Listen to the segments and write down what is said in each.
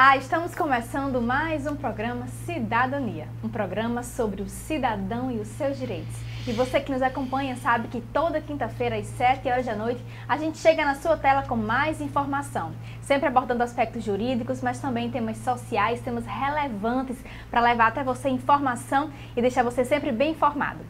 Olá, estamos começando mais um programa Cidadania, um programa sobre o cidadão e os seus direitos. E você que nos acompanha sabe que toda quinta-feira às 7 horas da noite a gente chega na sua tela com mais informação, sempre abordando aspectos jurídicos, mas também temas sociais, temas relevantes para levar até você informação e deixar você sempre bem informado.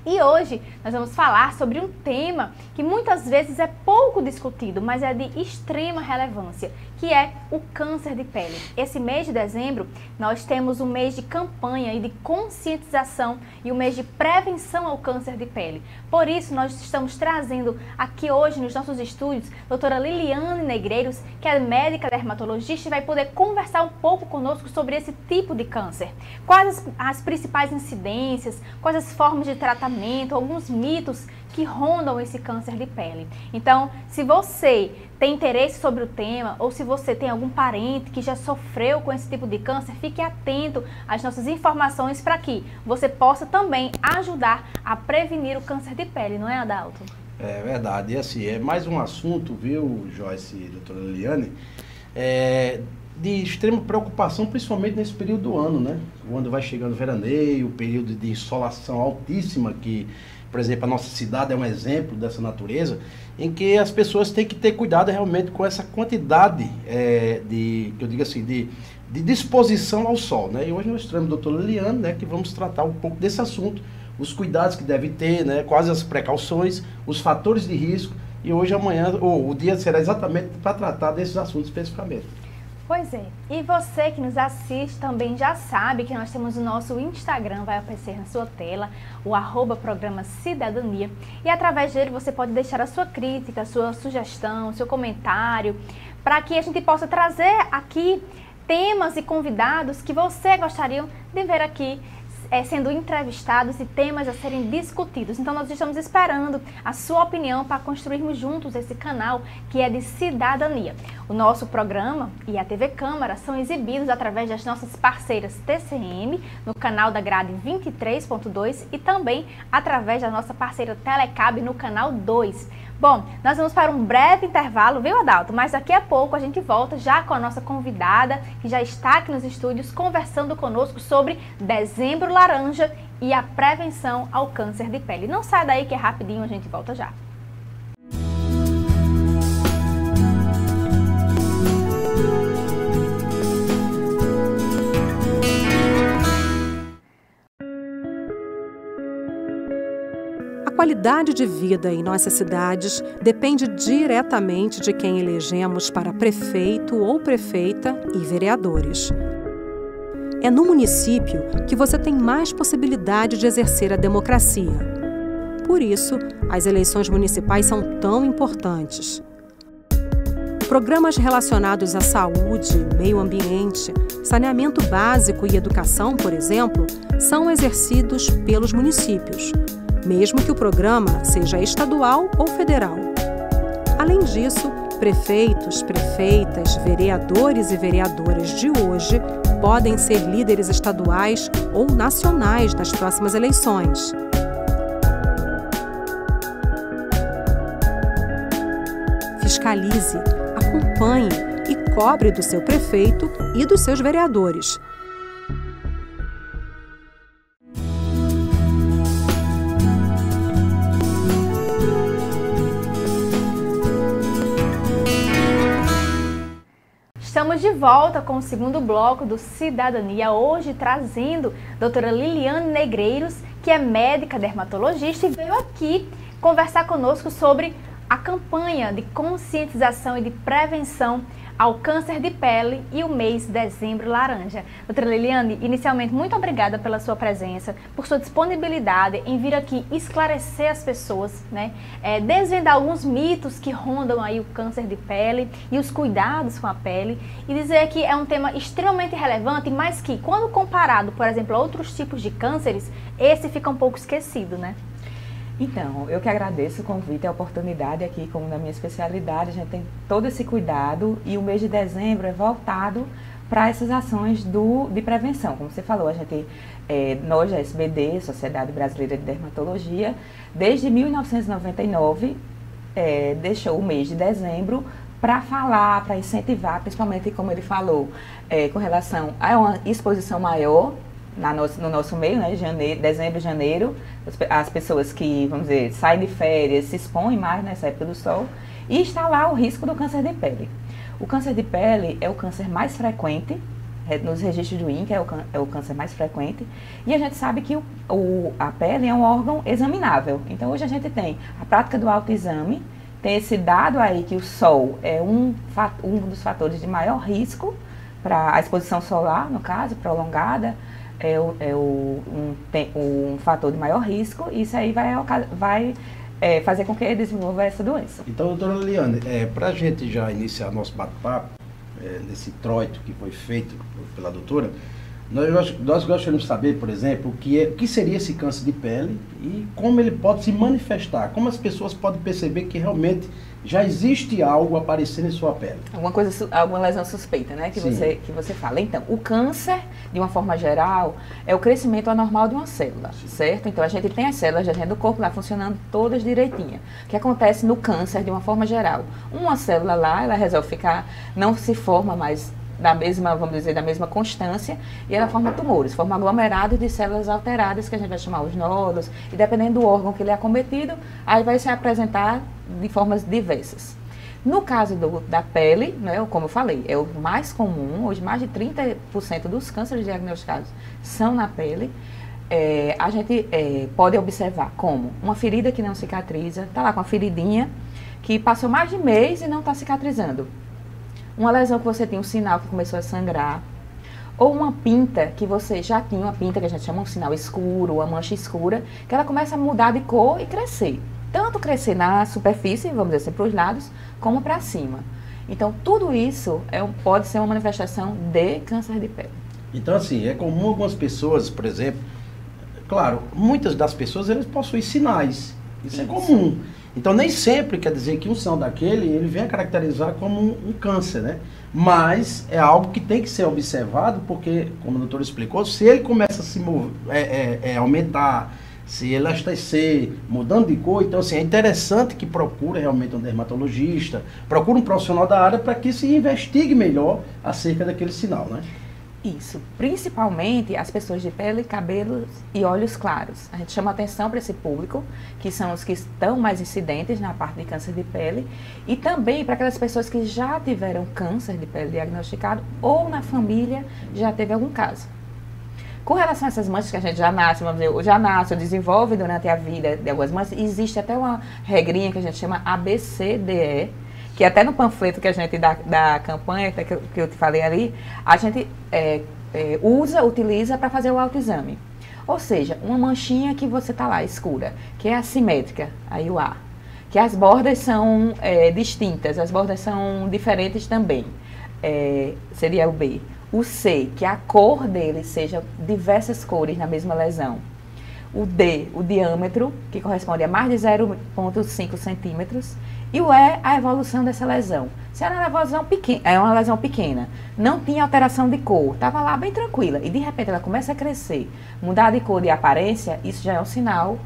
E hoje nós vamos falar sobre um tema que muitas vezes é pouco discutido, mas é de extrema relevância, que é o câncer de pele. Esse mês de dezembro nós temos um mês de campanha e de conscientização e um mês de prevenção ao câncer de pele. Por isso nós estamos trazendo aqui hoje nos nossos estúdios a doutora Liliane Negreiros, que é médica dermatologista e vai poder conversar um pouco conosco sobre esse tipo de câncer. Quais as principais incidências, quais as formas de tratamento, alguns mitos que rondam esse câncer de pele. Então, se você tem interesse sobre o tema ou se você tem algum parente que já sofreu com esse tipo de câncer, fique atento às nossas informações para que você possa também ajudar a prevenir o câncer de pele, não é, Adalto? É verdade, e assim, é mais um assunto, viu, Joyce e doutora Liliane, de extrema preocupação, principalmente nesse período do ano, né? Quando vai chegando o veraneio, o período de insolação altíssima, que, por exemplo, a nossa cidade é um exemplo dessa natureza, em que as pessoas têm que ter cuidado realmente com essa quantidade de disposição ao sol, né? E hoje nós temos a doutora Liliane, né, que vamos tratar um pouco desse assunto, os cuidados que deve ter, né, quais as precauções, os fatores de risco, e hoje, amanhã, o dia será exatamente para tratar desses assuntos especificamente. Pois é, e você que nos assiste também já sabe que nós temos o nosso Instagram, vai aparecer na sua tela, o @programa Cidadania, e através dele você pode deixar a sua crítica, a sua sugestão, o seu comentário, para que a gente possa trazer aqui temas e convidados que você gostaria de ver aqui sendo entrevistados e temas a serem discutidos. Então nós estamos esperando a sua opinião para construirmos juntos esse canal que é de cidadania. O nosso programa e a TV Câmara são exibidos através das nossas parceiras TCM, no canal da grade 23.2 e também através da nossa parceira Telecab no canal 2. Bom, nós vamos para um breve intervalo, viu, Adalto? Mas daqui a pouco a gente volta já com a nossa convidada, que já está aqui nos estúdios conversando conosco sobre Dezembro Laranja e a prevenção ao câncer de pele. Não sai daí que é rapidinho, a gente volta já. A qualidade de vida em nossas cidades depende diretamente de quem elegemos para prefeito ou prefeita e vereadores. É no município que você tem mais possibilidade de exercer a democracia. Por isso, as eleições municipais são tão importantes. Programas relacionados à saúde, meio ambiente, saneamento básico e educação, por exemplo, são exercidos pelos municípios, mesmo que o programa seja estadual ou federal. Além disso, prefeitos, prefeitas, vereadores e vereadoras de hoje podem ser líderes estaduais ou nacionais nas próximas eleições. Fiscalize, acompanhe e cobre do seu prefeito e dos seus vereadores. Estamos de volta com o segundo bloco do Cidadania, hoje trazendo a doutora Liliane Negreiros, que é médica dermatologista e veio aqui conversar conosco sobre a campanha de conscientização e de prevenção ao câncer de pele e o mês Dezembro Laranja. Doutora Liliane, inicialmente, muito obrigada pela sua presença, por sua disponibilidade em vir aqui esclarecer as pessoas, né? Desvendar alguns mitos que rondam aí o câncer de pele e os cuidados com a pele e dizer que é um tema extremamente relevante, mas que, quando comparado, por exemplo, a outros tipos de cânceres, esse fica um pouco esquecido, né? Então, eu que agradeço o convite, a oportunidade aqui, como na minha especialidade, a gente tem todo esse cuidado e o mês de dezembro é voltado para essas ações de prevenção. Como você falou, a gente, nós, a SBD, Sociedade Brasileira de Dermatologia, desde 1999, deixou o mês de dezembro para falar, para incentivar, principalmente como ele falou, com relação a uma exposição maior no nosso meio, né, dezembro, janeiro, as pessoas que, vamos dizer, saem de férias, se expõem mais nessa época do sol, e está lá o risco do câncer de pele. O câncer de pele é o câncer mais frequente, nos registros do INCA é o câncer mais frequente, e a gente sabe que a pele é um órgão examinável. Então hoje a gente tem a prática do autoexame, tem esse dado aí que o sol é um dos fatores de maior risco para a exposição solar, no caso, prolongada, um fator de maior risco, e isso aí vai fazer com que ele desenvolva essa doença. Então, doutora Liliane, para a gente já iniciar nosso bate-papo, nesse introito que foi feito pela doutora, nós gostaríamos de saber, por exemplo, o que seria esse câncer de pele e como ele pode se manifestar, como as pessoas podem perceber que realmente já existe algo aparecendo em sua pele. Alguma lesão suspeita, né, que você fala. Então, o câncer, de uma forma geral, é o crescimento anormal de uma célula, certo? Então, a gente tem as células do corpo lá funcionando todas direitinho. O que acontece no câncer, de uma forma geral? Uma célula lá, ela resolve não se forma mais da mesma constância, e ela forma tumores, forma aglomerados de células alteradas, que a gente vai chamar os nódulos, e dependendo do órgão que ele é acometido, aí vai se apresentar de formas diversas. No caso da pele, né, como eu falei, é o mais comum, hoje mais de 30% dos cânceres diagnosticados são na pele. A gente pode observar como uma ferida que não cicatriza, está lá com uma feridinha que passou mais de mês e não está cicatrizando. Uma lesão que você tem um sinal que começou a sangrar, ou uma pinta que você já tinha, uma pinta que a gente chama um sinal escuro, uma mancha escura, que ela começa a mudar de cor e crescer. Tanto crescer na superfície, vamos dizer assim, para os lados, como para cima. Então, tudo isso pode ser uma manifestação de câncer de pele. Então, assim, é comum algumas pessoas, por exemplo, claro, muitas das pessoas, eles possuem sinais. Isso é comum. Então, nem sempre quer dizer que um sinal daquele, ele vem a caracterizar como um câncer, né? Mas é algo que tem que ser observado, porque, como a doutora explicou, se ele começa a se aumentar, se elastecer, mudando de cor, então, assim, é interessante que procure realmente um dermatologista, procure um profissional da área para que se investigue melhor acerca daquele sinal, né? Isso, principalmente as pessoas de pele, cabelos e olhos claros. A gente chama atenção para esse público, que são os que estão mais incidentes na parte de câncer de pele, e também para aquelas pessoas que já tiveram câncer de pele diagnosticado ou na família já teve algum caso. Com relação a essas manchas que a gente já nasce, vamos dizer, ou desenvolve durante a vida de algumas manchas, existe até uma regrinha que a gente chama ABCDE, que até no panfleto que a gente da campanha, que eu te falei ali, a gente utiliza para fazer o autoexame. Ou seja, uma manchinha que você está lá, escura, que é assimétrica, aí o A. Que as bordas são distintas, as bordas são diferentes também, seria o B. O C, que a cor dele seja diversas cores na mesma lesão. O D, o diâmetro, que corresponde a mais de 0,5 centímetros. E o E, a evolução dessa lesão. Se era uma lesão pequena, não tinha alteração de cor, estava lá bem tranquila, e de repente ela começa a crescer, mudar de cor e aparência, isso já é um sinal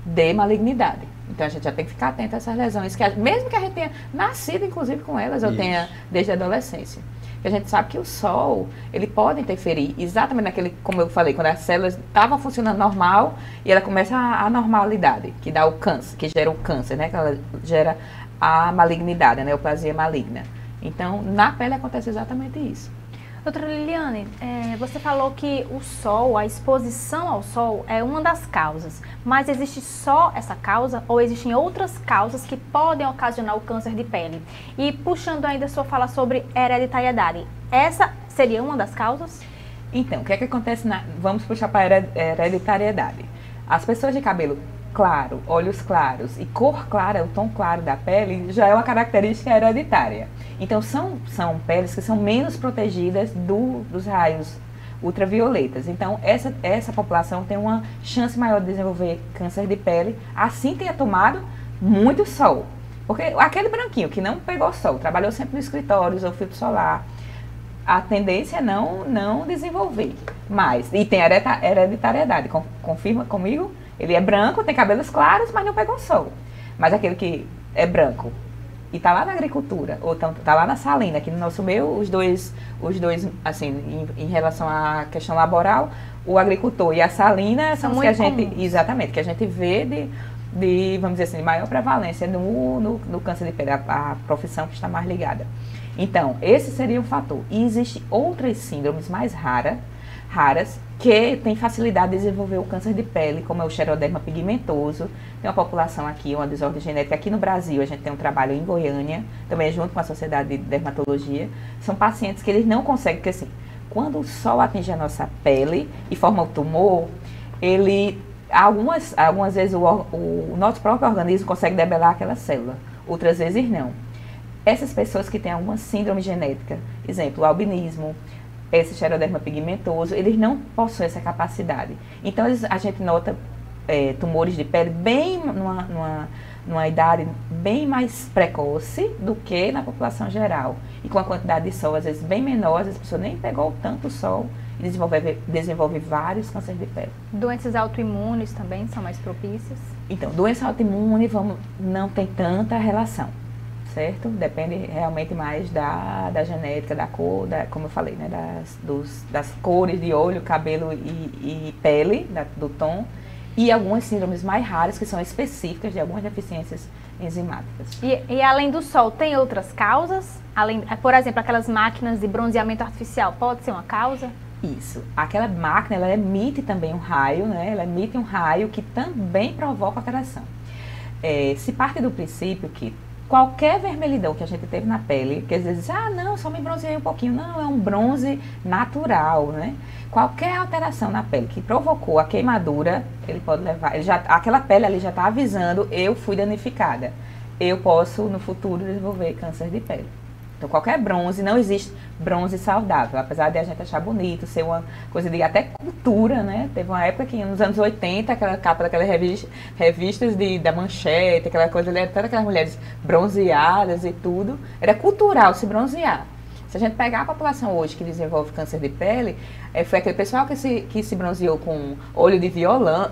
de malignidade. Então a gente já tem que ficar atento a essas lesões, mesmo que a gente tenha nascido inclusive com elas, ou tenha desde a adolescência. Porque a gente sabe que o sol, ele pode interferir exatamente naquele, como eu falei, quando as células estavam funcionando normal, e ela começa a anormalidade, que dá o câncer, que gera o câncer, né? Que ela gera a malignidade, a neoplasia maligna. Então, na pele acontece exatamente isso. Doutora Liliane, você falou que o sol, a exposição ao sol é uma das causas, mas existe só essa causa ou existem outras causas que podem ocasionar o câncer de pele? E puxando ainda a sua fala sobre hereditariedade, essa seria uma das causas? Então, o que é que acontece vamos puxar para a hereditariedade. As pessoas de cabelo claro, olhos claros e cor clara, o tom claro da pele, já é uma característica hereditária. Então, são peles que são menos protegidas dos raios ultravioletas. Então, essa população tem uma chance maior de desenvolver câncer de pele, assim tenha tomado muito sol. Porque aquele branquinho que não pegou sol, trabalhou sempre no escritório, usou filtro solar, a tendência é não desenvolver mais. E tem hereditariedade, confirma comigo? Ele é branco, tem cabelos claros, mas não pegou sol. Mas aquele que é branco, e está lá na agricultura, ou está lá na salina, que no nosso meio, os dois assim, em relação à questão laboral, o agricultor e a salina são os que a gente, comuns. Exatamente, que a gente vê de, vamos dizer assim, de maior prevalência no câncer de pele, a profissão que está mais ligada. Então, esse seria um fator. E existem outras síndromes mais raras, que tem facilidade de desenvolver o câncer de pele, como é o xeroderma pigmentoso. Tem uma população aqui, uma desordem genética. Aqui no Brasil, a gente tem um trabalho em Goiânia, também junto com a Sociedade de Dermatologia. São pacientes que eles não conseguem, porque assim, quando o sol atinge a nossa pele e forma o tumor, algumas vezes o nosso próprio organismo consegue debelar aquela célula, outras vezes não. Essas pessoas que têm alguma síndrome genética, exemplo, o albinismo, esse xeroderma pigmentoso, eles não possuem essa capacidade. Então, a gente nota tumores de pele bem numa idade bem mais precoce do que na população geral. E com a quantidade de sol, às vezes, bem menor, as pessoas nem pegou tanto sol e desenvolve vários cânceres de pele. Doenças autoimunes também são mais propícias? Então, doença autoimune não tem tanta relação. Certo? Depende realmente mais da genética, da cor, como eu falei, né? das cores de olho, cabelo e pele, do tom, e algumas síndromes mais raras que são específicas de algumas deficiências enzimáticas. E além do sol, tem outras causas? Por exemplo, aquelas máquinas de bronzeamento artificial, pode ser uma causa? Isso. Aquela máquina, ela emite também um raio, né? Ela emite um raio que também provoca alteração. Se parte do princípio que qualquer vermelhidão que a gente teve na pele, que às vezes não, só me bronzeei um pouquinho. Não, é um bronze natural, né? Qualquer alteração na pele que provocou a queimadura, ele pode levar, aquela pele ali já está avisando, eu fui danificada. Eu posso, no futuro, desenvolver câncer de pele. Então, qualquer bronze, não existe bronze saudável, apesar de a gente achar bonito, ser uma coisa de até cultura, né? Teve uma época que nos anos 80, aquela capa daquelas revistas da Manchete, aquela coisa, todas aquelas mulheres bronzeadas e tudo, era cultural se bronzear. Se a gente pegar a população hoje que desenvolve câncer de pele, foi aquele pessoal que se bronzeou com óleo de violão,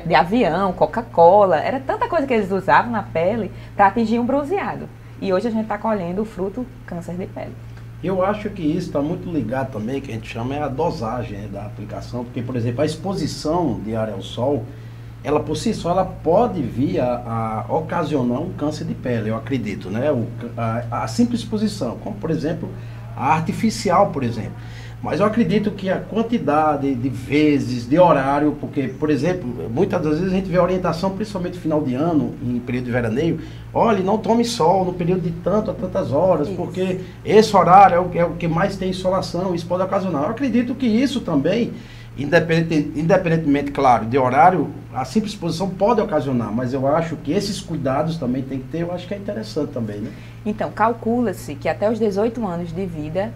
de avião, Coca-Cola, era tanta coisa que eles usavam na pele para atingir um bronzeado. E hoje a gente está colhendo o fruto câncer de pele. Eu acho que isso está muito ligado também, que a gente chama a dosagem da aplicação, porque, por exemplo, a exposição diária ao sol, ela por si só, ela pode vir a ocasionar um câncer de pele, eu acredito, né? A simples exposição, como, por exemplo, a artificial, por exemplo. Mas eu acredito que a quantidade de vezes, de horário, porque, por exemplo, muitas das vezes a gente vê orientação, principalmente no final de ano, em período de veraneio, olha, não tome sol no período de tanto a tantas horas, porque esse horário é o que mais tem insolação, isso pode ocasionar. Eu acredito que isso também, independentemente, claro, de horário, a simples exposição pode ocasionar, mas eu acho que esses cuidados também tem que ter, eu acho que é interessante também, né? Então, calcula-se que até os 18 anos de vida,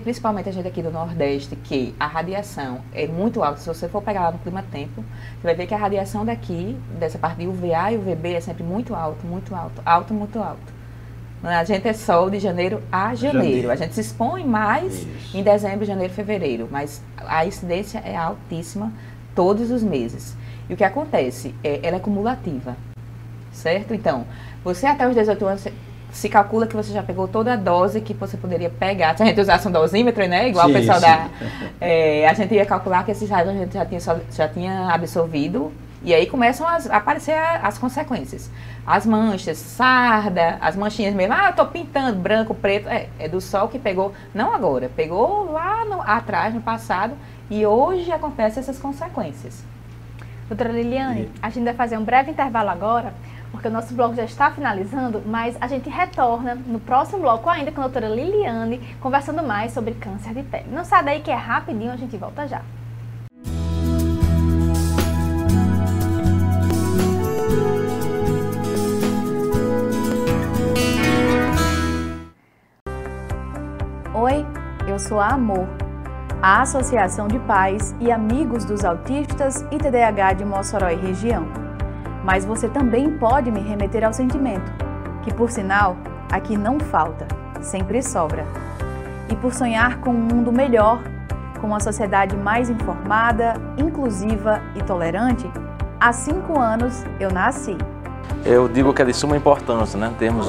principalmente a gente aqui do Nordeste, que a radiação é muito alta. Se você for pegar lá no clima-tempo, você vai ver que a radiação daqui, dessa parte de UVA e UVB, é sempre muito alto, muito alto, alto, muito alto. A gente é sol de janeiro a janeiro. A gente se expõe mais em dezembro, janeiro, fevereiro, mas a incidência é altíssima todos os meses. E o que acontece? Ela é cumulativa, certo? Então, você até os 18 anos... Se calcula que você já pegou toda a dose que você poderia pegar. Se a gente usasse um dosímetro, né? Igual o pessoal a gente ia calcular que esses raios a gente já tinha absorvido. E aí começam a aparecer as consequências. As manchas, sarda, as manchinhas mesmo. Eu tô pintando branco, preto. É do sol que pegou, não agora. Pegou lá atrás, no passado. E hoje acontecem essas consequências. Doutora Liliane, a gente vai fazer um breve intervalo agora, porque o nosso bloco já está finalizando, mas a gente retorna no próximo bloco ainda com a doutora Liliane, conversando mais sobre câncer de pele. Não sai daí que é rapidinho, a gente volta já. Oi, eu sou a Amor, a Associação de Pais e Amigos dos Autistas e TDAH de Mossoró e região. Mas você também pode me remeter ao sentimento, que por sinal, aqui não falta, sempre sobra. E por sonhar com um mundo melhor, com uma sociedade mais informada, inclusiva e tolerante, há 5 anos eu nasci. eu digo que é de suma importância, né, termos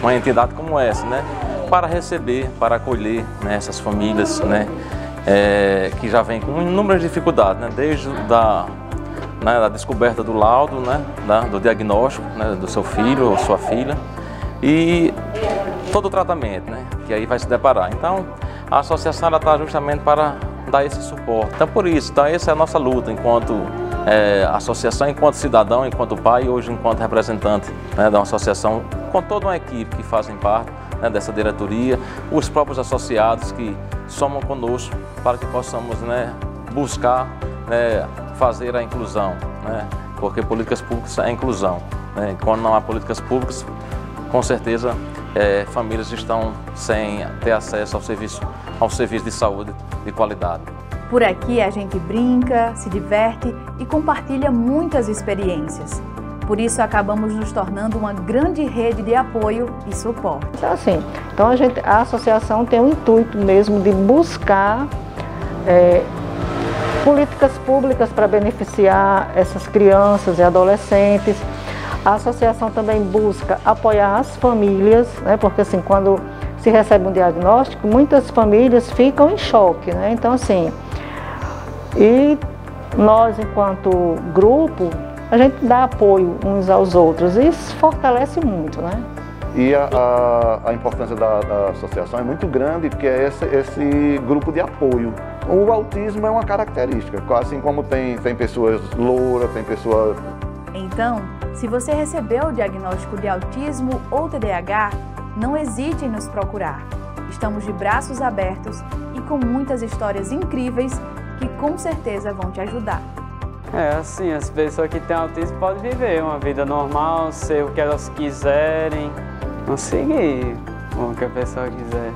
uma entidade como essa, né, para receber, para acolher, né, essas famílias, né, que já vêm com inúmeras dificuldades, né, desde da descoberta do laudo, né, do diagnóstico, né, do seu filho ou sua filha, e todo o tratamento, né, que aí vai se deparar. Então, a associação está justamente para dar esse suporte. Então, por isso, essa é a nossa luta enquanto associação, enquanto cidadão, enquanto pai e hoje enquanto representante, né, da associação, com toda uma equipe que fazem parte, né, dessa diretoria, os próprios associados que somam conosco para que possamos, né, buscar, né, fazer a inclusão, né, porque políticas públicas é inclusão, né, quando não há políticas públicas, com certeza famílias estão sem ter acesso ao serviço de saúde de qualidade. Por aqui a gente brinca, se diverte e compartilha muitas experiências. Por isso acabamos nos tornando uma grande rede de apoio e suporte. Assim, então a associação tem o intuito mesmo de buscar políticas públicas para beneficiar essas crianças e adolescentes. A associação também busca apoiar as famílias, né, porque assim, quando se recebe um diagnóstico, muitas famílias ficam em choque, né? Então assim, e nós enquanto grupo, a gente dá apoio uns aos outros e isso fortalece muito, né? E a importância da associação é muito grande, porque é esse grupo de apoio. O autismo é uma característica, assim como tem pessoas louras, tem pessoas... Então, se você recebeu o diagnóstico de autismo ou TDAH, não hesite em nos procurar. Estamos de braços abertos e com muitas histórias incríveis que com certeza vão te ajudar. Assim, as pessoas que têm autismo podem viver uma vida normal, ser o que elas quiserem, conseguir o que a pessoa quiser.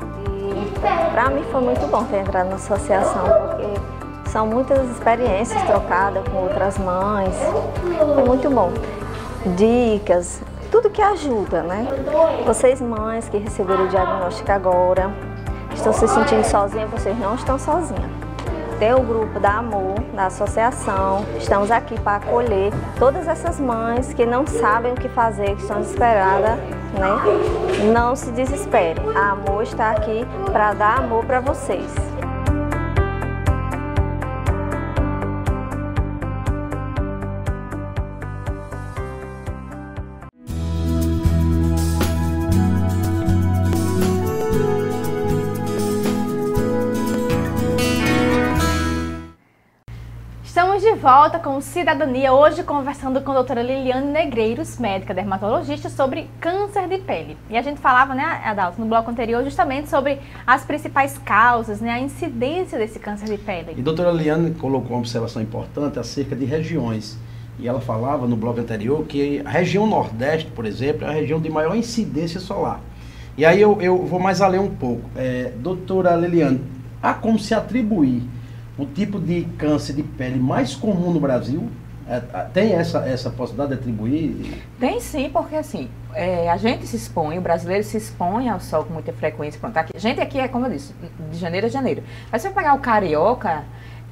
Para mim foi muito bom ter entrado na associação, porque são muitas experiências trocadas com outras mães, foi muito bom. Dicas, tudo que ajuda, né? Vocês mães que receberam o diagnóstico agora, estão se sentindo sozinhas, vocês não estão sozinhas. Tem o grupo da Amor, da associação, estamos aqui para acolher todas essas mães que não sabem o que fazer, que estão desesperadas, né? Não se desespere, a Amor está aqui para dar amor para vocês. Estamos de volta com o Cidadania, hoje conversando com a doutora Liliane Negreiros, médica dermatologista, sobre câncer de pele. E a gente falava, né, Adalto, no bloco anterior, justamente sobre as principais causas, né, a incidência desse câncer de pele. E a doutora Liliane colocou uma observação importante acerca de regiões. E ela falava no bloco anterior que a região Nordeste, por exemplo, é a região de maior incidência solar. E aí eu vou mais além um pouco. Doutora Liliane, há como se atribuir o tipo de câncer de pele mais comum no Brasil? Tem essa possibilidade de atribuir? Tem sim, porque assim, a gente se expõe, o brasileiro se expõe ao sol com muita frequência. Pronto, a gente aqui é, como eu disse, de janeiro a janeiro. Mas se você pegar o carioca,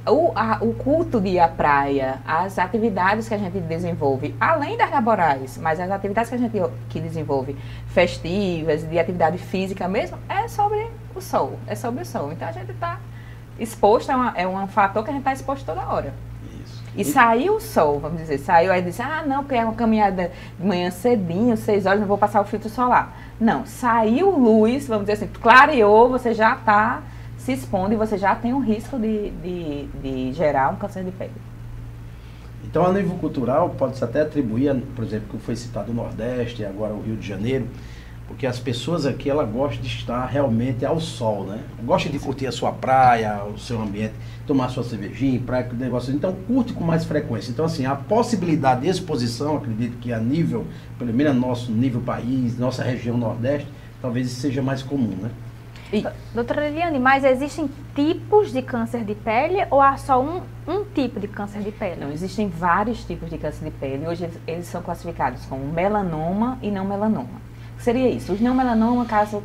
o culto de ir à praia, as atividades que a gente desenvolve, além das laborais, mas as atividades que a gente desenvolve, festivas, de atividade física mesmo, é sobre o sol, Então a gente está exposto, é um fator que a gente está exposto toda hora. Isso. E saiu o sol, vamos dizer, aí diz, não, porque é uma caminhada de manhã cedinho, 6 horas, não vou passar o filtro solar. Não, saiu luz, vamos dizer assim, clareou, você já está se expondo e você já tem um risco de gerar um câncer de pele. Então, a nível cultural, pode-se até atribuir, por exemplo, que foi citado o Nordeste e agora o Rio de Janeiro, porque as pessoas aqui, elas gostam de estar realmente ao sol, né? Gostam de curtir a sua praia, o seu ambiente, tomar sua cervejinha, praia, negócio. Então, curte com mais frequência. Então, assim, a possibilidade de exposição, acredito que a nível, pelo menos nosso nível país, nossa região Nordeste, talvez isso seja mais comum, né? Doutora Liliane, mas existem tipos de câncer de pele ou há só um tipo de câncer de pele? Não, existem vários tipos de câncer de pele. Hoje eles são classificados como melanoma e não melanoma. O que seria isso? Os não melanoma, caso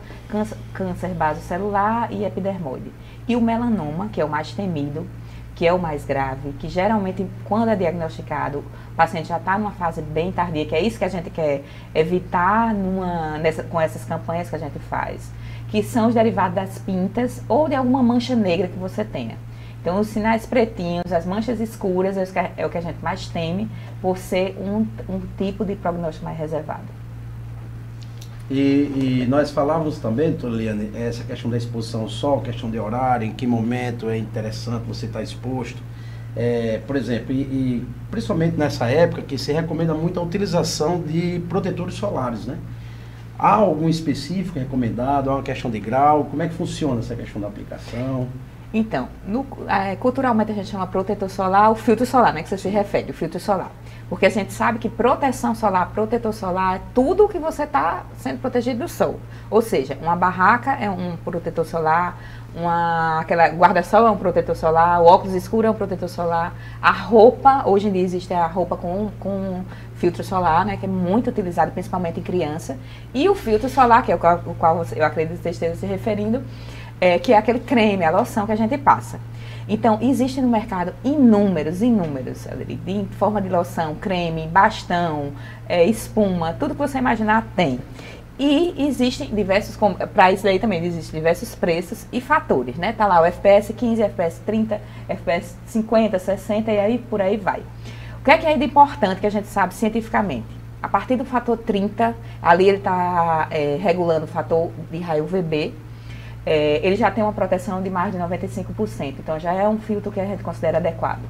câncer basocelular e epidermoide. E o melanoma, que é o mais temido, que é o mais grave, que geralmente quando é diagnosticado, o paciente já está numa fase bem tardia, que é isso que a gente quer evitar com essas campanhas que a gente faz, que são os derivados das pintas ou de alguma mancha negra que você tenha. Então, os sinais pretinhos, as manchas escuras é o que a gente mais teme por ser um tipo de prognóstico mais reservado. E nós falávamos também, doutora Eliane, essa questão da exposição ao sol, questão de horário, em que momento é interessante você estar exposto. Por exemplo, e principalmente nessa época que se recomenda muito a utilização de protetores solares, né? Há algum específico recomendado? Há uma questão de grau? Como é que funciona essa questão da aplicação? Então, culturalmente a gente chama protetor solar o filtro solar, né, que você se refere, o filtro solar. Porque a gente sabe que proteção solar, protetor solar, é tudo que você está sendo protegido do sol. Ou seja, uma barraca é um protetor solar, aquela guarda-sol é um protetor solar, o óculos escuro é um protetor solar, a roupa, hoje em dia existe a roupa com filtro solar, né, que é muito utilizado principalmente em criança, e o filtro solar, que é o qual eu acredito que você esteja se referindo, que é aquele creme, a loção que a gente passa. Então, existe no mercado inúmeros, em forma de loção, creme, bastão, espuma, tudo que você imaginar tem. E existem diversos, para isso daí também existem diversos preços e fatores, né? Tá lá o FPS 15, FPS 30, FPS 50, 60 e aí por aí vai. O que é de importante que a gente sabe cientificamente? A partir do fator 30, ali ele está regulando o fator de raio UVB, ele já tem uma proteção de mais de 95%, então já é um filtro que a gente considera adequado.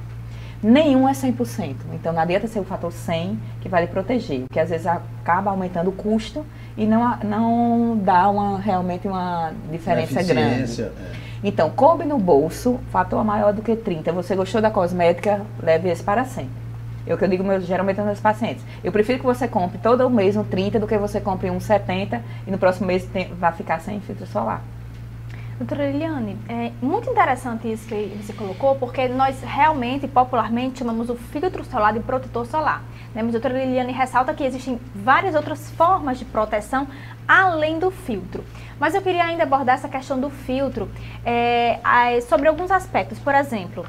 Nenhum é 100%, então não adianta ser o fator 100 que vai lhe proteger, que às vezes acaba aumentando o custo e não dá realmente uma diferença grande. Então, coube no bolso, fator maior do que 30, você gostou da cosmética, leve esse para sempre. É o que eu digo geralmente aos meus pacientes. Eu prefiro que você compre todo mês um 30 do que você compre um 70 e no próximo mês vai ficar sem filtro solar. Doutora Eliane, é muito interessante isso que você colocou, porque nós realmente, popularmente, chamamos o filtro solar de protetor solar. Né? Mas a doutora Eliane ressalta que existem várias outras formas de proteção além do filtro. Mas eu queria ainda abordar essa questão do filtro sobre alguns aspectos. Por exemplo,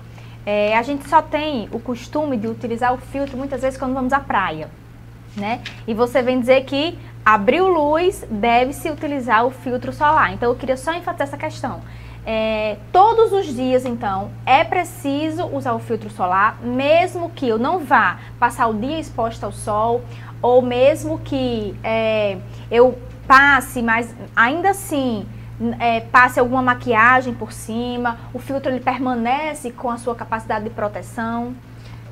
a gente só tem o costume de utilizar o filtro muitas vezes quando vamos à praia, né? E você vem dizer que abriu luz, deve-se utilizar o filtro solar. Então, eu queria só enfatizar essa questão. Todos os dias, então, é preciso usar o filtro solar, mesmo que eu não vá passar o dia exposta ao sol, ou mesmo que eu passe, mas ainda assim passe alguma maquiagem por cima, o filtro ele permanece com a sua capacidade de proteção?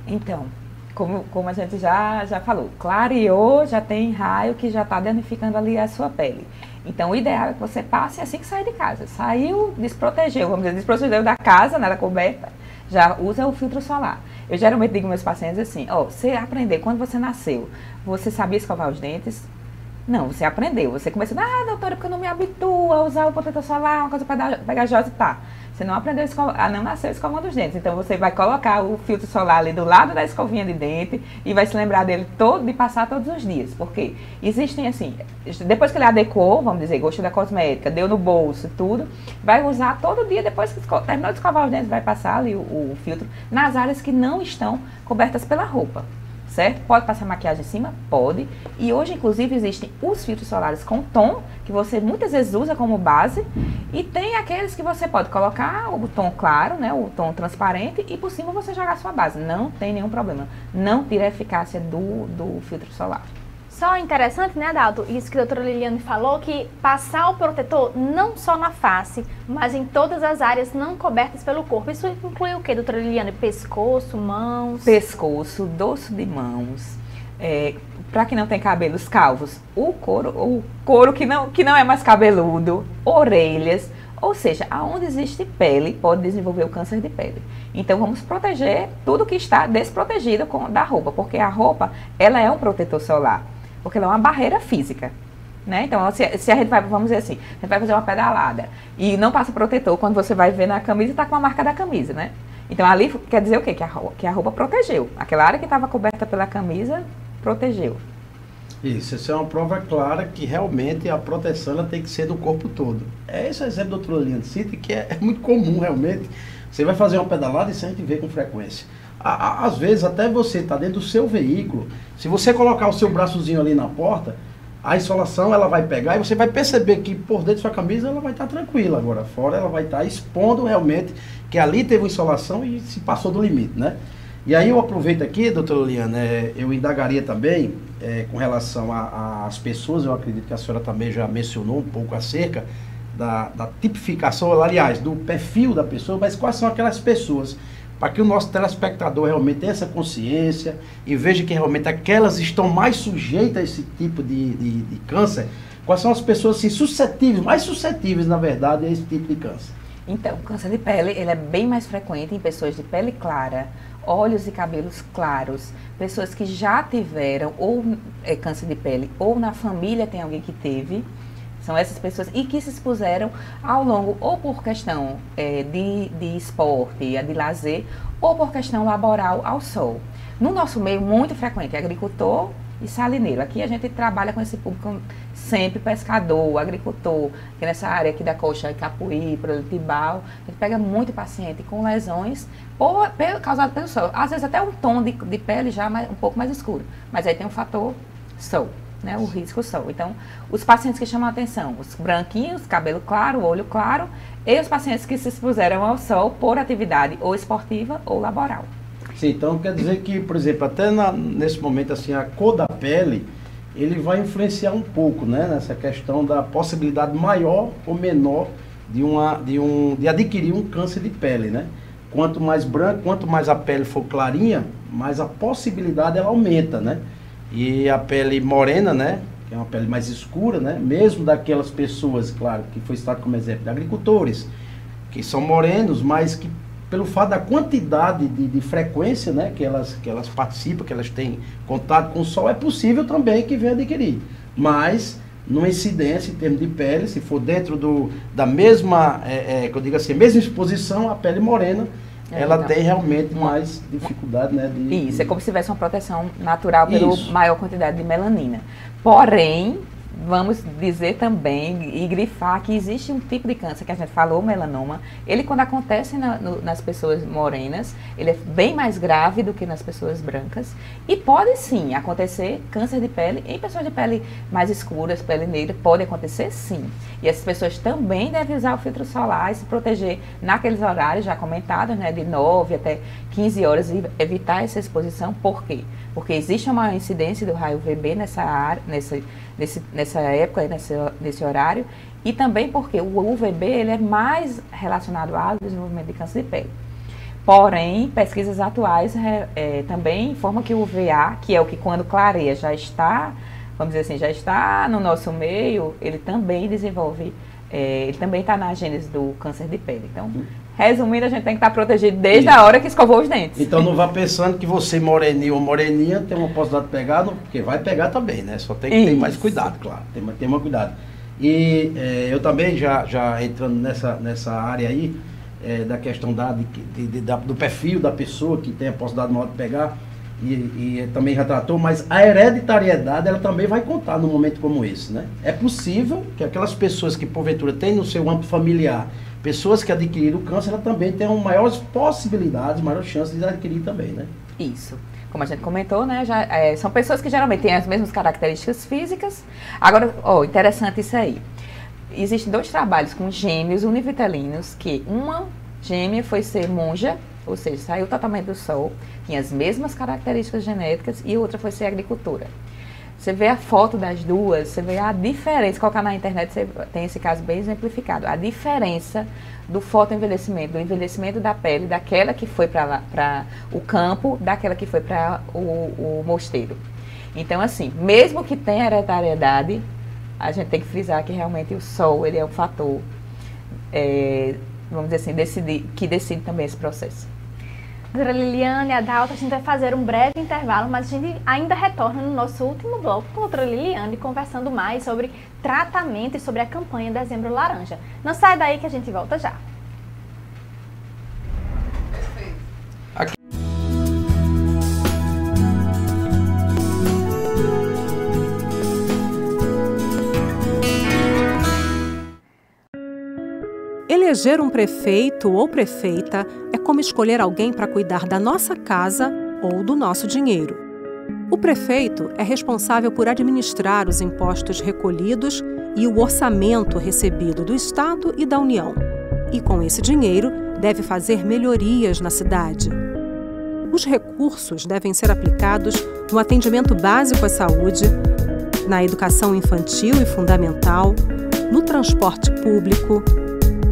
Então, como a gente já falou, clareou, já tem raio que já está danificando ali a sua pele. Então, o ideal é que você passe assim que sair de casa. Saiu, desprotegeu, vamos dizer, desprotegeu da casa, nela coberta, já usa o filtro solar. Eu geralmente digo aos meus pacientes assim, você aprendeu, quando você nasceu, você sabia escovar os dentes? Não, você aprendeu, você começou, doutora, porque eu não me habituo a usar o protetor solar, uma coisa pegajosa, tá. Você não aprendeu não nasceu escovando os dentes, então você vai colocar o filtro solar ali do lado da escovinha de dente e vai se lembrar dele de passar todos os dias, porque existem assim, depois que ele adequou, vamos dizer, gostou da cosmética, deu no bolso e tudo, vai usar todo dia, depois que terminou de escovar os dentes, vai passar ali o filtro nas áreas que não estão cobertas pela roupa. Certo? Pode passar maquiagem em cima? Pode. E hoje, inclusive, existem os filtros solares com tom, que você muitas vezes usa como base. E tem aqueles que você pode colocar o tom claro, né, o tom transparente, e por cima você jogar a sua base. Não tem nenhum problema. Não tira a eficácia do filtro solar. Só interessante, né, Adalto, isso que a doutora Liliane falou, que passar o protetor não só na face, mas em todas as áreas não cobertas pelo corpo. Isso inclui o que, doutora Liliane? Pescoço, mãos? Pescoço, dorso de mãos. Para quem não tem cabelos calvos, o couro que não é mais cabeludo, orelhas. Ou seja, aonde existe pele, pode desenvolver o câncer de pele. Então, vamos proteger tudo que está desprotegido da roupa, porque a roupa, ela é um protetor solar. Porque ela é uma barreira física, né? Então, se a gente vai, vamos dizer assim, a gente vai fazer uma pedalada e não passa protetor, quando você vai ver na camisa, está com a marca da camisa, né? Então, ali quer dizer o quê? Que a roupa protegeu. Aquela área que estava coberta pela camisa, protegeu. Isso é uma prova clara que realmente a proteção ela tem que ser do corpo todo. Esse é o exemplo do doutor Eliane cita, que é muito comum realmente Você vai fazer uma pedalada e isso a gente vê com frequência. Às vezes até você está dentro do seu veículo, se você colocar o seu braçozinho ali na porta, a insolação ela vai pegar e você vai perceber que por dentro da sua camisa ela vai estar tranquila, agora fora ela vai estar expondo realmente que ali teve uma insolação e se passou do limite, né? E aí eu aproveito aqui, doutora Liliana, eu indagaria também com relação às pessoas, eu acredito que a senhora também já mencionou um pouco acerca da tipificação, aliás, do perfil da pessoa, mas quais são aquelas pessoas, para que o nosso telespectador realmente tenha essa consciência e veja que realmente aquelas estão mais sujeitas a esse tipo de câncer, quais são as pessoas assim, suscetíveis, mais suscetíveis, na verdade, a esse tipo de câncer? Então, o câncer de pele ele é bem mais frequente em pessoas de pele clara, olhos e cabelos claros, pessoas que já tiveram ou câncer de pele ou na família tem alguém que teve. São essas pessoas e que se expuseram ao longo, ou por questão de esporte, de lazer, ou por questão laboral ao sol. No nosso meio, muito frequente, agricultor e salineiro. Aqui a gente trabalha com esse público sempre, pescador, agricultor, que nessa área aqui da coxa, Capuí, Produtibal, a gente pega muito paciente com lesões causadas pelo sol. Às vezes até um tom de pele já um pouco mais escuro, mas aí tem um fator sol. Né, o risco sol. Então, os pacientes que chamam a atenção, os branquinhos, cabelo claro, olho claro, e os pacientes que se expuseram ao sol por atividade ou esportiva ou laboral. Sim, então quer dizer que, por exemplo, até nesse momento assim, a cor da pele, ele vai influenciar um pouco, né, nessa questão da possibilidade maior ou menor de adquirir um câncer de pele, né? Quanto mais branco, quanto mais a pele for clarinha, mais a possibilidade ela aumenta, né? E a pele morena, né, que é uma pele mais escura, né, mesmo daquelas pessoas, claro, que foi citado como exemplo de agricultores, que são morenos, mas que pelo fato da quantidade de frequência, né, que elas participam, que elas têm contato com o sol, é possível também que venha adquirir. Mas, numa incidência em termos de pele, se for dentro da mesma, que eu digo assim, mesma exposição, a pele morena, ela tem realmente mais dificuldade, né? Isso, é como se tivesse uma proteção natural pela maior quantidade de melanina. Porém, vamos dizer também e grifar que existe um tipo de câncer que a gente falou, o melanoma. Ele, quando acontece nas pessoas morenas, ele é bem mais grave do que nas pessoas brancas. E pode sim acontecer câncer de pele em pessoas de pele mais escuras, pele negra, pode acontecer sim. E essas pessoas também devem usar o filtro solar e se proteger naqueles horários já comentados, né, de 9 até 15 horas e evitar essa exposição. Por quê? Porque existe uma incidência do raio UVB nessa área, nessa época, nesse horário, e também porque o UVB ele é mais relacionado ao desenvolvimento de câncer de pele. Porém, pesquisas atuais também informam que o UVA, que é o que quando clareia já está, vamos dizer assim, já está no nosso meio, ele também desenvolve, ele também está na gênese do câncer de pele. Então, resumindo, a gente tem que estar protegido desde a hora que escovou os dentes. Então não vá pensando que você moreninho ou moreninha tem uma possibilidade de pegar, porque vai pegar também, né? Só tem que ter mais cuidado, claro. Tem mais cuidado. E eu também já entrando nessa área aí, da questão do perfil da pessoa que tem a possibilidade maior de pegar, e também já tratou, mas a hereditariedade ela também vai contar num momento como esse, né? É possível que aquelas pessoas que porventura têm no seu âmbito familiar pessoas que adquiriram o câncer, elas também têm maiores possibilidades, maiores chances de adquirir também, né? Isso. Como a gente comentou, né, são pessoas que geralmente têm as mesmas características físicas. Agora, interessante isso aí. Existem 2 trabalhos com gêmeos univitelinos, que uma gêmea foi ser monja, ou seja, saiu totalmente do sol, tinha as mesmas características genéticas, e outra foi ser agricultora. Você vê a foto das duas, você vê a diferença, colocar na internet, você tem esse caso bem exemplificado, a diferença do fotoenvelhecimento, do envelhecimento da pele, daquela que foi para o campo, daquela que foi para o mosteiro. Então, assim, mesmo que tenha hereditariedade, a gente tem que frisar que realmente o sol, ele é um fator, vamos dizer assim, que decide também esse processo. Doutora Liliane e Adalto, a gente vai fazer um breve intervalo, mas a gente ainda retorna no nosso último bloco com a doutora Liliane, conversando mais sobre tratamento e sobre a campanha Dezembro Laranja. Não sai daí que a gente volta já. Eleger um prefeito ou prefeita é como escolher alguém para cuidar da nossa casa ou do nosso dinheiro. O prefeito é responsável por administrar os impostos recolhidos e o orçamento recebido do Estado e da União. E com esse dinheiro, deve fazer melhorias na cidade. Os recursos devem ser aplicados no atendimento básico à saúde, na educação infantil e fundamental, no transporte público,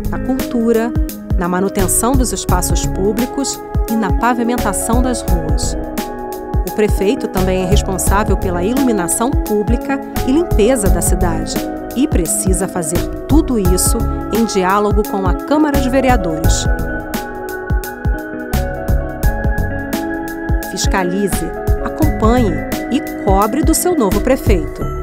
na cultura, na manutenção dos espaços públicos e na pavimentação das ruas. O prefeito também é responsável pela iluminação pública e limpeza da cidade e precisa fazer tudo isso em diálogo com a Câmara de Vereadores. Fiscalize, acompanhe e cobre do seu novo prefeito.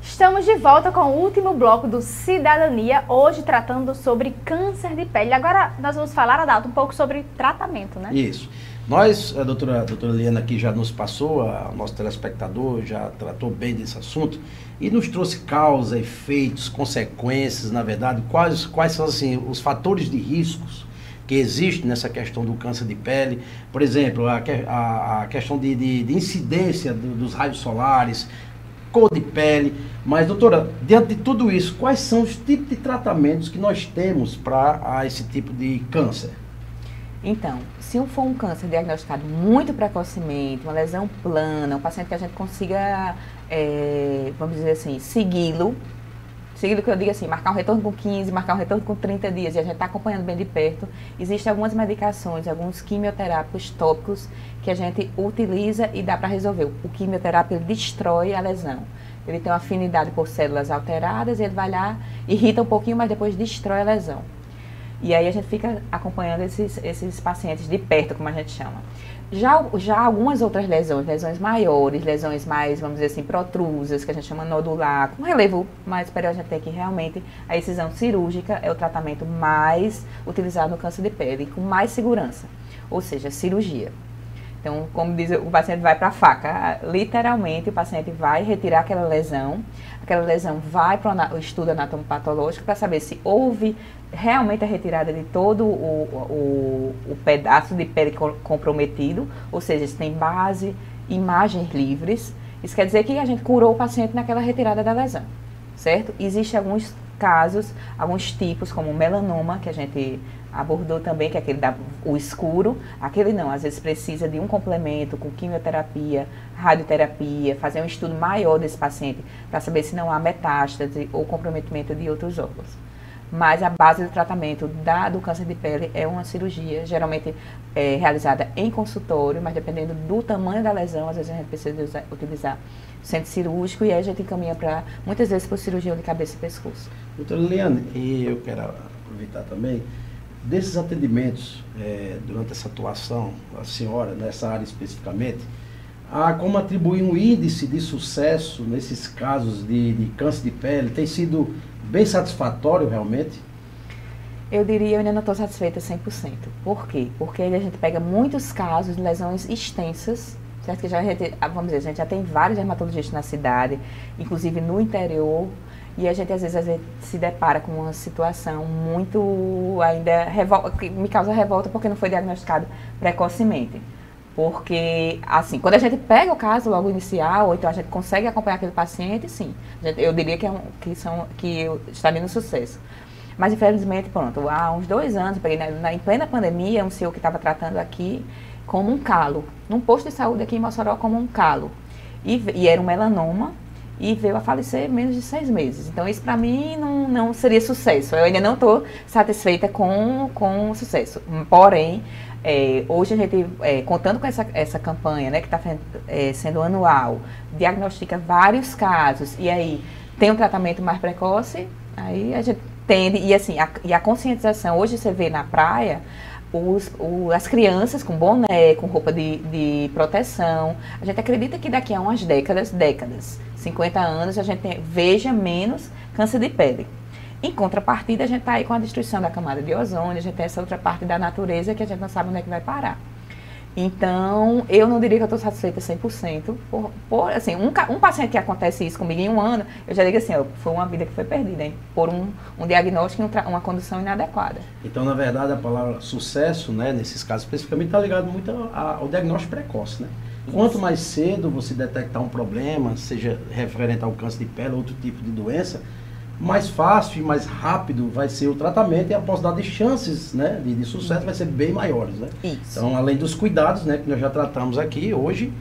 Estamos de volta com o último bloco do Cidadania, hoje tratando sobre câncer de pele. Agora nós vamos falar, Adalto, um pouco sobre tratamento, né? Isso. Nós, a doutora Liana aqui já nos passou, o nosso telespectador já tratou bem desse assunto e nos trouxe causa, efeitos, consequências, na verdade, quais são assim, os fatores de riscos que existem nessa questão do câncer de pele. Por exemplo, a questão de incidência dos raios solares, cor de pele. Mas, doutora, diante de tudo isso, quais são os tipos de tratamentos que nós temos para esse tipo de câncer? Então, se for um câncer diagnosticado muito precocemente, uma lesão plana, um paciente que a gente consiga, vamos dizer assim, segui-lo que eu digo assim, marcar um retorno com 15, marcar um retorno com 30 dias, e a gente está acompanhando bem de perto, existem algumas medicações, alguns quimioterápicos tópicos que a gente utiliza e dá para resolver. O quimioterápico ele destrói a lesão. Ele tem uma afinidade por células alteradas e ele vai lá, irrita um pouquinho, mas depois destrói a lesão. E aí a gente fica acompanhando esses pacientes de perto, como a gente chama. Já algumas outras lesões maiores, lesões mais, vamos dizer assim, protrusas, que a gente chama nodular, com relevo mais superior, a gente tem que realmente, a excisão cirúrgica é o tratamento mais utilizado no câncer de pele, com mais segurança, ou seja, cirurgia. Então, como diz, o paciente vai para a faca, literalmente o paciente vai retirar aquela lesão vai para o estudo anatomopatológico para saber se houve realmente a retirada de todo o pedaço de pele comprometido, ou seja, se tem base, imagens livres. Isso quer dizer que a gente curou o paciente naquela retirada da lesão, certo? Existem alguns casos, alguns tipos, como o melanoma, que a gente abordou também, que é aquele o escuro. Aquele não, às vezes precisa de um complemento com quimioterapia, radioterapia, fazer um estudo maior desse paciente para saber se não há metástase ou comprometimento de outros órgãos. Mas a base do tratamento do câncer de pele é uma cirurgia, geralmente realizada em consultório, mas dependendo do tamanho da lesão, às vezes a gente precisa utilizar centro cirúrgico e aí a gente encaminha para, muitas vezes, por cirurgia de cabeça e pescoço. Doutora Liliane, e eu quero aproveitar também, desses atendimentos, durante essa atuação, a senhora, nessa área especificamente, há como atribuir um índice de sucesso nesses casos de câncer de pele? Tem sido bem satisfatório realmente? Eu diria, eu ainda não estou satisfeita 100%. Por quê? Porque a gente pega muitos casos de lesões extensas, certo? Que já, vamos dizer, a gente já tem vários dermatologistas na cidade, inclusive no interior, e a gente às vezes se depara com uma situação muito ainda que me causa revolta porque não foi diagnosticado precocemente. Porque, assim, quando a gente pega o caso logo inicial, ou então a gente consegue acompanhar aquele paciente, sim, eu diria que está tendo sucesso. Mas, infelizmente, pronto, há uns 2 anos, eu peguei em plena pandemia, um senhor que estava tratando aqui como um calo, num posto de saúde aqui em Mossoró como um calo. E era um melanoma, e veio a falecer em menos de 6 meses. Então, isso para mim não seria sucesso. Eu ainda não estou satisfeita com o sucesso. Porém, hoje a gente, contando com essa campanha, né, que está sendo anual, diagnostica vários casos, e aí tem um tratamento mais precoce, aí a gente tende, e assim, a conscientização, hoje você vê na praia, as crianças com boné, com roupa de proteção. A gente acredita que daqui a umas décadas, 50 anos, a gente veja menos câncer de pele. Em contrapartida, a gente está aí com a destruição da camada de ozônio, a gente tem essa outra parte da natureza que a gente não sabe onde é que vai parar. Então, eu não diria que eu estou satisfeita 100%. Assim, um paciente que acontece isso comigo em um ano, eu já digo assim, foi uma vida que foi perdida, hein? Por um diagnóstico e uma condução inadequada. Então, na verdade, a palavra sucesso, né, nesses casos especificamente, está ligado muito ao diagnóstico precoce, né? Isso. Quanto mais cedo você detectar um problema, seja referente ao câncer de pele ou outro tipo de doença, mais fácil e mais rápido vai ser o tratamento e a possibilidade de chances, né, de sucesso vai ser bem maiores, né? Isso. Então, além dos cuidados, né, que nós já tratamos aqui hoje,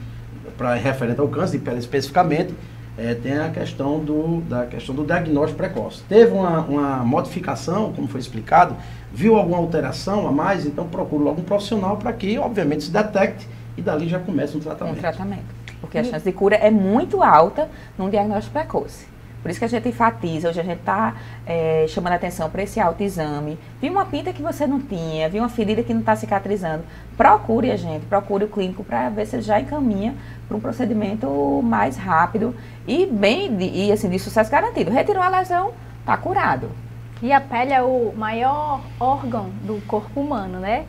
para referente ao câncer de pele especificamente, tem a questão do diagnóstico precoce. Teve uma modificação, como foi explicado, viu alguma alteração a mais, então procure logo um profissional para que, obviamente, se detecte e dali já começa um tratamento. Porque a chance de cura é muito alta num diagnóstico precoce. Por isso que a gente enfatiza, hoje a gente está chamando a atenção para esse autoexame. Viu uma pinta que você não tinha, viu uma ferida que não está cicatrizando, procure a gente, procure o clínico para ver se ele já encaminha para um procedimento mais rápido e assim, de sucesso garantido. Retirou a lesão, está curado. E a pele é o maior órgão do corpo humano, né?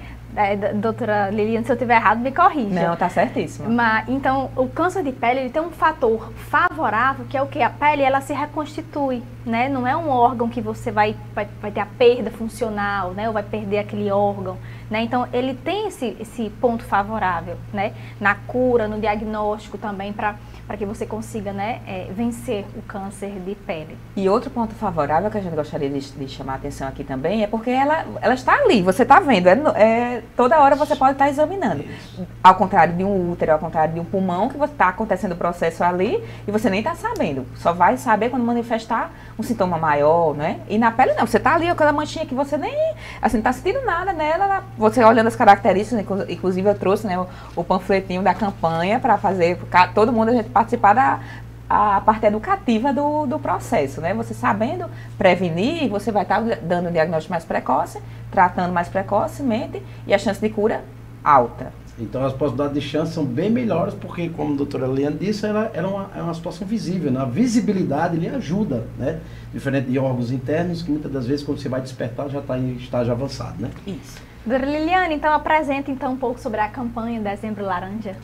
Doutora Liliane, se eu estiver errado, me corrija. Não, tá certíssimo. Então, o câncer de pele, ele tem um fator favorável, que é o que? A pele, ela se reconstitui, né? Não é um órgão que você vai ter a perda funcional, né? Ou vai perder aquele órgão, né? Então, ele tem esse ponto favorável, né? Na cura, no diagnóstico também, para que você consiga, né, vencer o câncer de pele. E outro ponto favorável que a gente gostaria de chamar a atenção aqui também é porque ela está ali, você está vendo, toda hora você pode estar examinando. Isso. Ao contrário de um útero, ao contrário de um pulmão, que está acontecendo o processo ali e você nem está sabendo. Só vai saber quando manifestar um sintoma maior, né? E na pele não, você está ali com aquela manchinha que você nem, assim, não está sentindo nada nela, você olhando as características, inclusive eu trouxe, né, o panfletinho da campanha para fazer, todo mundo a gente participar a parte educativa do processo, né? Você sabendo prevenir, você vai estar dando um diagnóstico mais precoce, tratando mais precocemente e a chance de cura alta. Então as possibilidades de chance são bem melhores porque, como a doutora Liliane disse, ela é uma situação visível, né? A visibilidade lhe ajuda, né? Diferente de órgãos internos que muitas das vezes quando você vai despertar já está em estágio avançado, né? Isso. Doutora Liliane, então apresenta um pouco sobre a campanha Dezembro Laranja.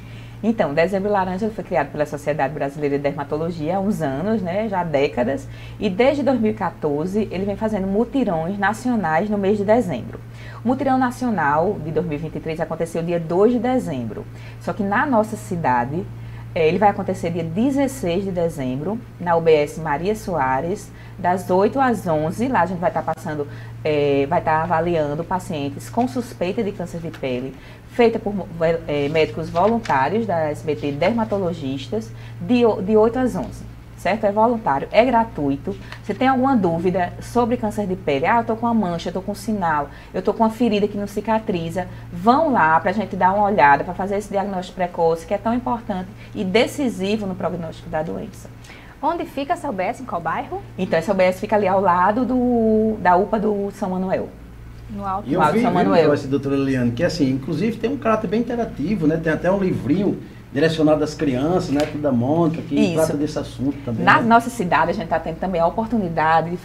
Então, Dezembro Laranja foi criado pela Sociedade Brasileira de Dermatologia há uns anos, né, já há décadas, e desde 2014 ele vem fazendo mutirões nacionais no mês de dezembro. O mutirão nacional de 2023 aconteceu dia 2 de dezembro, só que na nossa cidade ele vai acontecer dia 16 de dezembro, na UBS Maria Soares, das 8 às 11, lá a gente vai estar passando, vai estar avaliando pacientes com suspeita de câncer de pele, feita por médicos voluntários da SBT dermatologistas, de 8 às 11, certo? É voluntário, é gratuito. Você tem alguma dúvida sobre câncer de pele? Eu estou com uma mancha, eu estou com um sinal, eu estou com uma ferida que não cicatriza. Vão lá para a gente dar uma olhada, para fazer esse diagnóstico precoce, que é tão importante e decisivo no prognóstico da doença. Onde fica essa UBS? Em qual bairro? Então, essa UBS fica ali ao lado da UPA do São Manuel. No alto. E eu vi, Joyce, doutora Liliane, que assim, inclusive tem um caráter bem interativo, né? Tem até um livrinho direcionado às crianças, né? Tudo da Mônica, que trata desse assunto também. Na nossa cidade, a gente está tendo também a oportunidade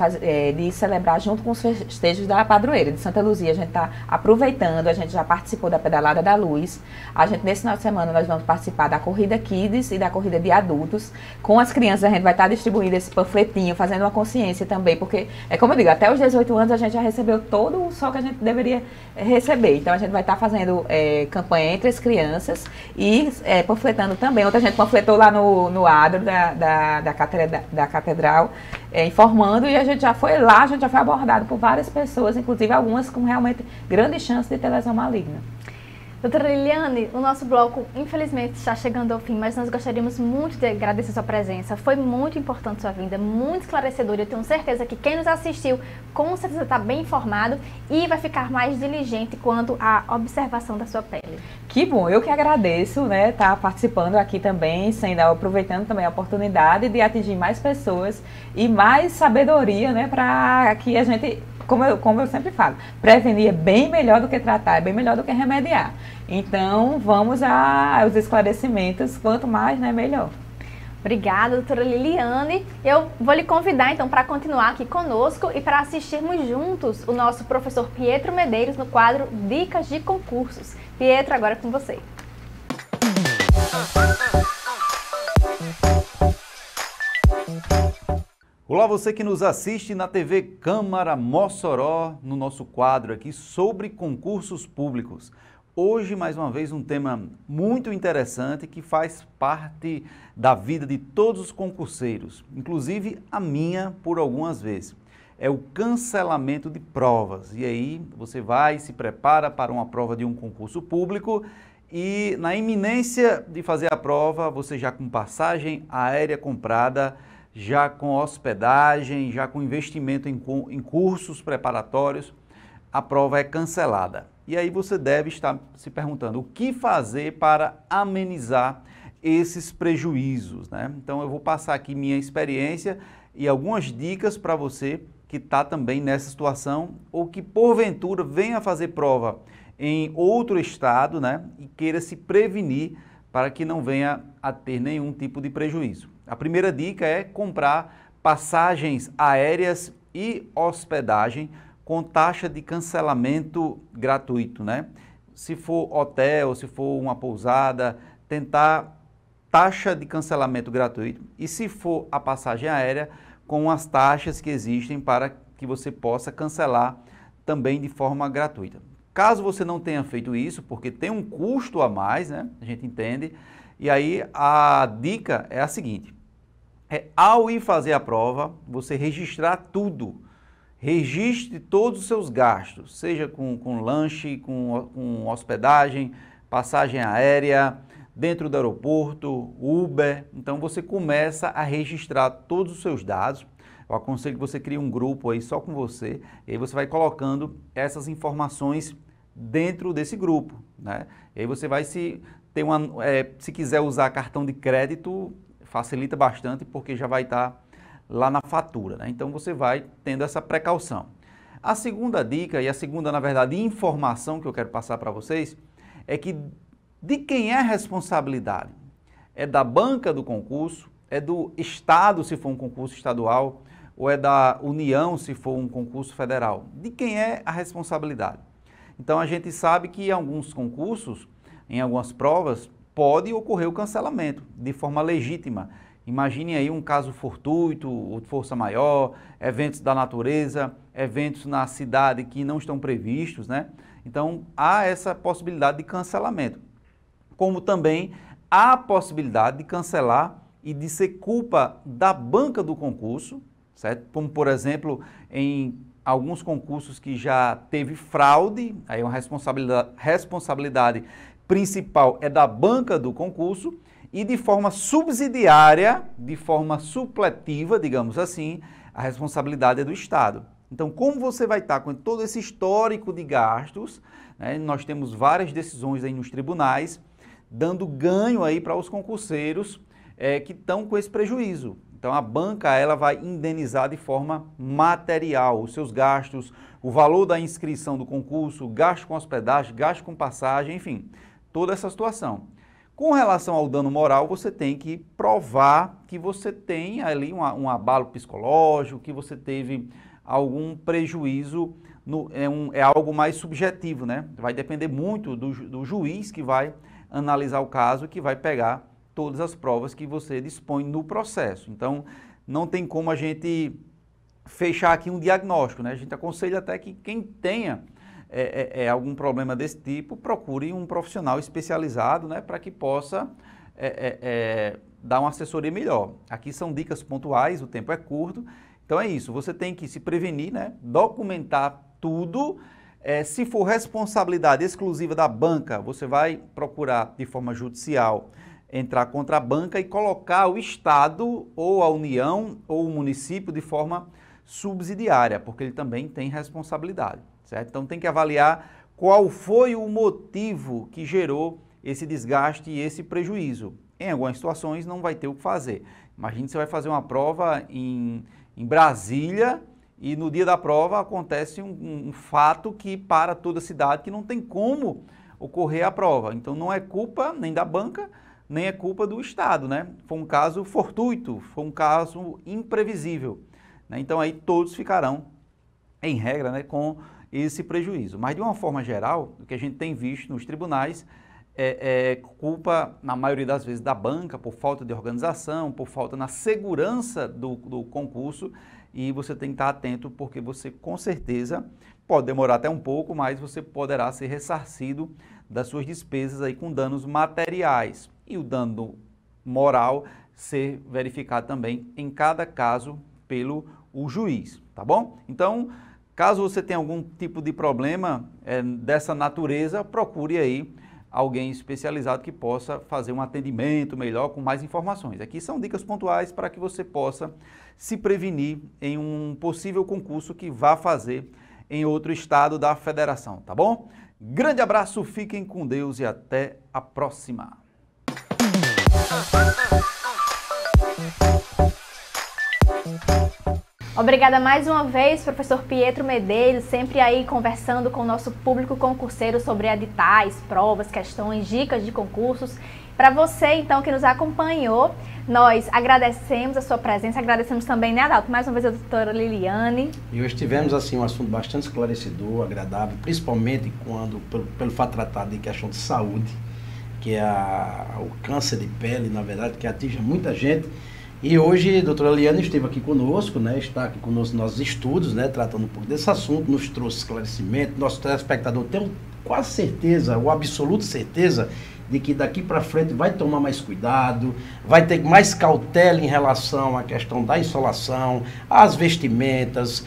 de celebrar junto com os festejos da padroeira de Santa Luzia. A gente está aproveitando, a gente já participou da Pedalada da Luz. A gente, nesse final de semana, nós vamos participar da Corrida Kids e da Corrida de Adultos. Com as crianças, a gente vai estar distribuindo esse panfletinho, fazendo uma consciência também, porque, como eu digo, até os 18 anos a gente já recebeu todo o sol que a gente deveria receber. Então, a gente vai estar fazendo campanha entre as crianças e panfletando também. Ontem a gente panfletou lá no adro da catedral, informando, e a gente já foi lá, a gente já foi abordado por várias pessoas, inclusive algumas com realmente grande chance de ter lesão maligna. Doutora Liliane, o nosso bloco, infelizmente, está chegando ao fim, mas nós gostaríamos muito de agradecer sua presença. Foi muito importante sua vinda, muito esclarecedora. Eu tenho certeza que quem nos assistiu, com certeza está bem informado e vai ficar mais diligente quanto à observação da sua pele. Que bom, eu que agradeço, né, estar participando aqui também, aproveitando também a oportunidade de atingir mais pessoas e mais sabedoria, né, para que a gente... Como eu sempre falo, prevenir é bem melhor do que tratar, é bem melhor do que remediar. Então, vamos aos esclarecimentos, quanto mais, né, melhor. Obrigada, doutora Liliane. Eu vou lhe convidar, então, para continuar aqui conosco e para assistirmos juntos o nosso professor Pietro Medeiros no quadro Dicas de Concursos. Pietro, agora é com você. Olá, você que nos assiste na TV Câmara Mossoró, no nosso quadro aqui sobre concursos públicos. Hoje, mais uma vez, um tema muito interessante que faz parte da vida de todos os concurseiros, inclusive a minha por algumas vezes. É o cancelamento de provas. E aí você vai, se prepara para uma prova de um concurso público e na iminência de fazer a prova, você já com passagem aérea comprada, já com hospedagem, já com investimento em cursos preparatórios, a prova é cancelada. E aí você deve estar se perguntando o que fazer para amenizar esses prejuízos, né? Então eu vou passar aqui minha experiência e algumas dicas para você que está também nessa situação ou que porventura venha fazer prova em outro estado, né? E queira se prevenir para que não venha a ter nenhum tipo de prejuízo. A primeira dica é comprar passagens aéreas e hospedagem com taxa de cancelamento gratuito, né? Se for hotel, se for uma pousada, tentar taxa de cancelamento gratuito e se for a passagem aérea, com as taxas que existem para que você possa cancelar também de forma gratuita. Caso você não tenha feito isso, porque tem um custo a mais, né? A gente entende, e aí a dica é a seguinte, ao ir fazer a prova, você registrar tudo. Registre todos os seus gastos, seja com lanche, com hospedagem, passagem aérea, dentro do aeroporto, Uber. Então você começa a registrar todos os seus dados. Eu aconselho que você crie um grupo aí só com você, e aí você vai colocando essas informações dentro desse grupo, né? E aí você vai se quiser usar cartão de crédito, facilita bastante porque já vai estar lá na fatura, né? Então você vai tendo essa precaução. A segunda dica, e a segunda, na verdade, informação que eu quero passar para vocês, é que de quem é a responsabilidade? É da banca do concurso, é do Estado, se for um concurso estadual, ou é da União, se for um concurso federal? De quem é a responsabilidade? Então a gente sabe que em alguns concursos, em algumas provas, pode ocorrer o cancelamento de forma legítima. Imagine aí um caso fortuito, ou força maior, eventos da natureza, eventos na cidade que não estão previstos, né? Então, há essa possibilidade de cancelamento. Como também há a possibilidade de cancelar e de ser culpa da banca do concurso, certo? Como, por exemplo, em alguns concursos que já teve fraude, aí uma responsabilidade principal é da banca do concurso, e de forma subsidiária, de forma supletiva, digamos assim, a responsabilidade é do Estado. Então, como você vai estar com todo esse histórico de gastos, né, nós temos várias decisões aí nos tribunais, dando ganho aí para os concurseiros que estão com esse prejuízo. Então, a banca ela vai indenizar de forma material os seus gastos, o valor da inscrição do concurso, gasto com hospedagem, gasto com passagem, enfim, toda essa situação. Com relação ao dano moral, você tem que provar que você tem ali um abalo psicológico, que você teve algum prejuízo, é algo mais subjetivo, né? Vai depender muito do juiz que vai analisar o caso, que vai pegar todas as provas que você dispõe no processo. Então, não tem como a gente fechar aqui um diagnóstico, né? A gente aconselha até que quem tenha algum problema desse tipo, procure um profissional especializado, né, para que possa dar uma assessoria melhor. Aqui são dicas pontuais, o tempo é curto, então é isso, você tem que se prevenir, né, documentar tudo. Se for responsabilidade exclusiva da banca, você vai procurar de forma judicial entrar contra a banca e colocar o Estado ou a União ou o município de forma subsidiária, porque ele também tem responsabilidade. Certo? Então tem que avaliar qual foi o motivo que gerou esse desgaste e esse prejuízo. Em algumas situações não vai ter o que fazer. Imagine que você vai fazer uma prova em Brasília e no dia da prova acontece um fato que para toda a cidade que não tem como ocorrer a prova. Então não é culpa nem da banca, nem é culpa do Estado, né? Foi um caso fortuito, foi um caso imprevisível, né? Então aí todos ficarão, em regra, né, com esse prejuízo. Mas de uma forma geral, o que a gente tem visto nos tribunais é culpa, na maioria das vezes, da banca, por falta de organização, por falta na segurança do concurso, e você tem que estar atento porque você, com certeza, pode demorar até um pouco, mas você poderá ser ressarcido das suas despesas aí com danos materiais. E o dano moral ser verificado também em cada caso pelo juiz, tá bom? Então, caso você tenha algum tipo de problema dessa natureza, procure aí alguém especializado que possa fazer um atendimento melhor, com mais informações. Aqui são dicas pontuais para que você possa se prevenir em um possível concurso que vá fazer em outro estado da federação, tá bom? Grande abraço, fiquem com Deus e até a próxima! Obrigada mais uma vez, professor Pietro Medeiros, sempre aí conversando com o nosso público concurseiro sobre editais, provas, questões, dicas de concursos. Para você, então, que nos acompanhou, nós agradecemos a sua presença, agradecemos também, né, Adalto, mais uma vez a doutora Liliane. E hoje tivemos, assim, um assunto bastante esclarecedor, agradável, principalmente quando, pelo fato de tratar de questão de saúde, que é o câncer de pele, na verdade, que atinge muita gente. E hoje a doutora Liane esteve aqui conosco, né, está aqui conosco nos nossos estudos, né, tratando um pouco desse assunto, nos trouxe esclarecimento. Nosso telespectador tem quase certeza, ou absoluta certeza, de que daqui para frente vai tomar mais cuidado, vai ter mais cautela em relação à questão da insolação, às vestimentas,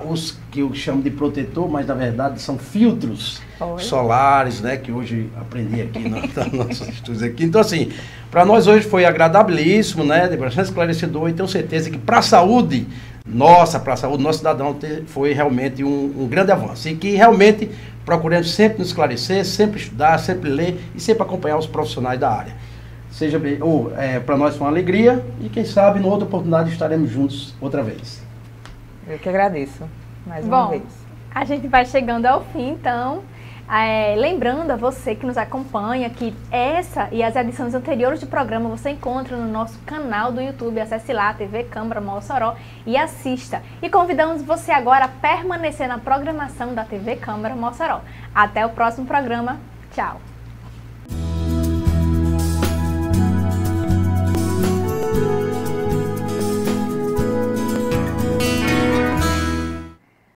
os que eu chamo de protetor, mas na verdade são filtros solares, né, que hoje aprendi aqui nos nossos estudos aqui. Então, assim, para nós hoje foi agradabilíssimo, né, bastante esclarecedor, e tenho certeza que para a saúde nossa, para a saúde do nosso cidadão, foi realmente um grande avanço. E que realmente procuramos sempre nos esclarecer, sempre estudar, sempre ler e sempre acompanhar os profissionais da área. Seja bem, para nós foi uma alegria e quem sabe, numa outra oportunidade, estaremos juntos outra vez. Eu que agradeço, mais uma vez. A gente vai chegando ao fim, então. Lembrando a você que nos acompanha que essa e as edições anteriores do programa você encontra no nosso canal do YouTube. Acesse lá, TV Câmara Mossoró, e assista. E convidamos você agora a permanecer na programação da TV Câmara Mossoró. Até o próximo programa. Tchau!